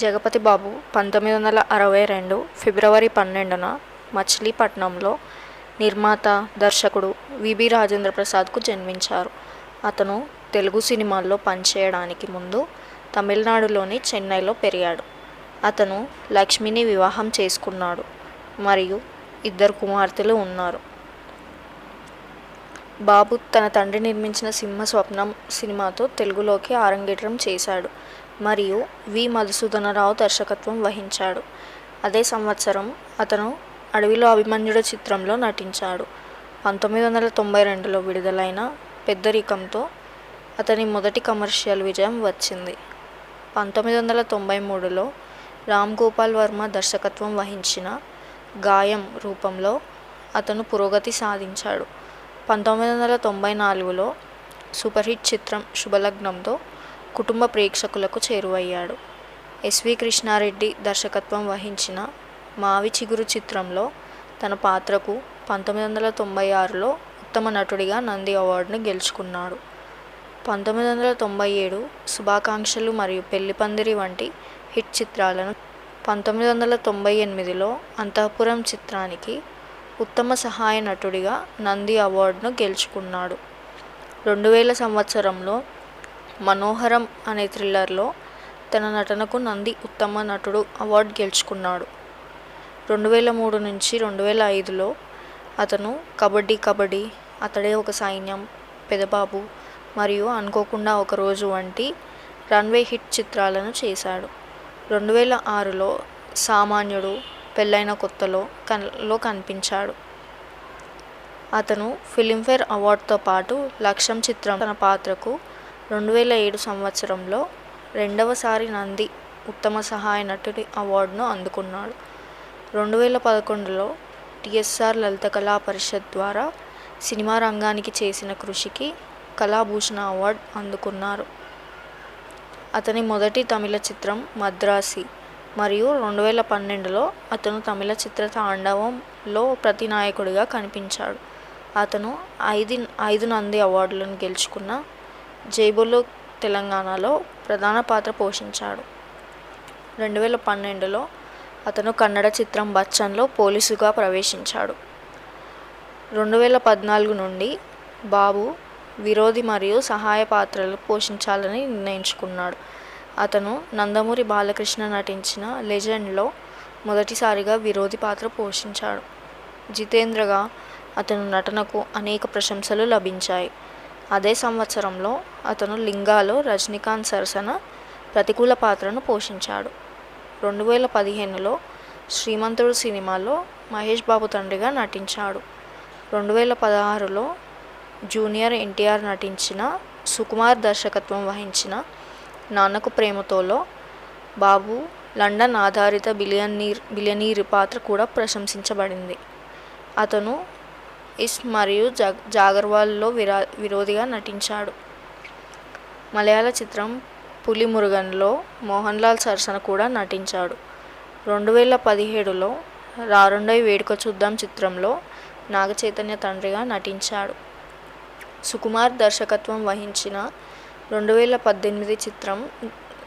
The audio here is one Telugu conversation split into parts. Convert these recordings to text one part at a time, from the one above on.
జగపతి బాబు 1962 ఫిబ్రవరి 12న మచిలీపట్నంలో నిర్మాత, దర్శకుడు విబి రాజేంద్ర ప్రసాద్కు జన్మించారు. అతను తెలుగు సినిమాల్లో పనిచేయడానికి ముందు తమిళనాడులోని చెన్నైలో పెరిగాడు. అతను లక్ష్మిని వివాహం చేసుకున్నాడు మరియు 2 కుమార్తెలు ఉన్నారు. బాబు తన తండ్రి నిర్మించిన సింహ స్వప్నం సినిమాతో తెలుగులోకి అరంగేట్రం చేశాడు మరియు వి. మధుసూదనరావు దర్శకత్వం వహించాడు. అదే సంవత్సరం అతను అడవిలో అభిమన్యుడు చిత్రంలో నటించాడు. 1992లో విడుదలైన పెద్దరికంతో అతని మొదటి కమర్షియల్ విజయం వచ్చింది. 1993లో రామ్ గోపాల్ వర్మ దర్శకత్వం వహించిన గాయం రూపంలో అతను పురోగతి సాధించాడు. 1994లో సూపర్ హిట్ చిత్రం శుభలగ్నంతో కుటుంబ ప్రేక్షకులకు చేరువయ్యాడు. ఎస్వి కృష్ణారెడ్డి దర్శకత్వం వహించిన మావి చిగురు చిత్రంలో తన పాత్రకు 1996లో ఉత్తమ నటుడిగా నంది అవార్డును గెలుచుకున్నాడు. 1997 శుభాకాంక్షలు మరియు పెళ్లిపందిరి వంటి హిట్ చిత్రాలను 1998లో అంతఃపురం చిత్రానికి ఉత్తమ సహాయ నటుడిగా నంది అవార్డును గెలుచుకున్నాడు. 2000 సంవత్సరంలో మనోహరం అనే థ్రిల్లర్లో తన నటనకు నంది ఉత్తమ నటుడు అవార్డు గెలుచుకున్నాడు. 2003 నుంచి 2005లో అతను కబడ్డీ కబడ్డీ, అతడే ఒక సైన్యం, పెదబాబు మరియు అనుకోకుండా ఒకరోజు వంటి రన్వే హిట్ చిత్రాలను చేశాడు. 2006లో సామాన్యుడు, పెళ్ళైన కొత్తలో కనిపించాడు. అతను ఫిలింఫేర్ అవార్డుతో పాటు లక్ష్యం చిత్రం తన పాత్రకు 2007 సంవత్సరంలో రెండవసారి నంది ఉత్తమ సహాయ నటుడి అవార్డును అందుకున్నాడు. 2011లో టిఎస్ఆర్ లలిత కళా పరిషత్ ద్వారా సినిమా రంగానికి చేసిన కృషికి కళాభూషణ అవార్డు అందుకున్నారు. అతని మొదటి తమిళ చిత్రం మద్రాసి మరియు 2012లో అతను తమిళ చిత్ర తాండవంలో ప్రతినాయకుడిగా కనిపించాడు. అతను 5 నంది అవార్డులను గెలుచుకున్న జైబోలో తెలంగాణలో ప్రధాన పాత్ర పోషించాడు. 2012లో అతను కన్నడ చిత్రం బచ్చన్లో పోలీసుగా ప్రవేశించాడు. 2014 నుండి బాబు విరోధి మరియు సహాయ పాత్రలు పోషించాలని నిర్ణయించుకున్నాడు. అతను నందమూరి బాలకృష్ణ నటించిన లెజెండ్లో మొదటిసారిగా విరోధి పాత్ర పోషించాడు. జితేంద్రగా అతని నటనకు అనేక ప్రశంసలు లభించాయి. అదే సంవత్సరంలో అతను లింగాలో రజనీకాంత్ సరసన ప్రతికూల పాత్రను పోషించాడు. 2015లో శ్రీమంతుడు సినిమాలో మహేష్ బాబు తండ్రిగా నటించాడు. 2016లో జూనియర్ ఎన్టీఆర్ నటించిన సుకుమార్ దర్శకత్వం వహించిన నాన్నకు ప్రేమతోలో బాబు లండన్ ఆధారిత బిలియనీర్ పాత్ర కూడా ప్రశంసించబడింది. అతను ఇస్ మరియు జాగర్వాల్లో విరోధిగా నటించాడు. మలయాళ చిత్రం పులి మురుగన్లో మోహన్ లాల్ సరసన కూడా నటించాడు. 2017లో రారుండై వేడుక చూద్దాం చిత్రంలో నాగచైతన్య తండ్రిగా నటించాడు. సుకుమార్ దర్శకత్వం వహించిన 2018 చిత్రం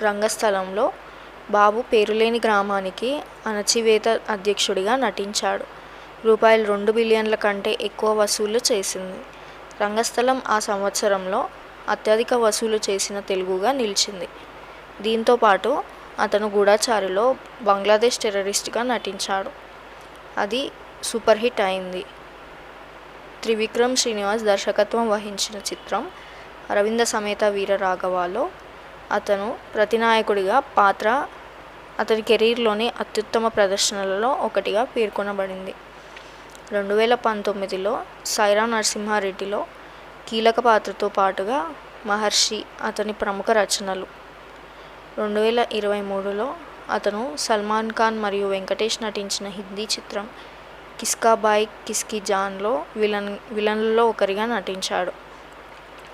రంగస్థలంలో బాబు పేరులేని గ్రామానికి అణచివేత అధ్యక్షుడిగా నటించాడు. రూపాయలు 2 బిలియన్ల కంటే ఎక్కువ వసూలు చేసింది. రంగస్థలం ఆ సంవత్సరంలో అత్యధిక వసూలు చేసిన తెలుగుగా నిలిచింది. దీంతో పాటు అతను గూఢచారిలో బంగ్లాదేశ్ టెర్రరిస్ట్గా నటించాడు. అది సూపర్ హిట్ అయింది. త్రివిక్రమ్ శ్రీనివాస్ దర్శకత్వం వహించిన చిత్రం అరవింద సమేత వీర రాఘవలో అతను ప్రతినాయకుడిగా పాత్ర అతని కెరీర్లోని అత్యుత్తమ ప్రదర్శనలలో ఒకటిగా పేర్కొనబడింది. 2019లో సైరా నరసింహారెడ్డిలో కీలక పాత్రతో పాటుగా మహర్షి అతని ప్రముఖ రచనలు. 2023లో అతను సల్మాన్ ఖాన్ మరియు వెంకటేష్ నటించిన హిందీ చిత్రం కిస్కా భాయ్ కిస్కీ జాన్లో విలన్లలో ఒకరిగా నటించాడు.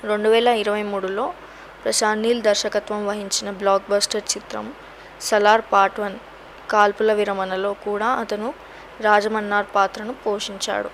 2023లో ప్రశాంత్ నీల్ దర్శకత్వం వహించిన బ్లాక్ బస్టర్ చిత్రం సలార్ పార్ట్ 1 కాల్పుల విరమణలో కూడా అతను రాజమన్నార్ పాత్రను పోషించాడు.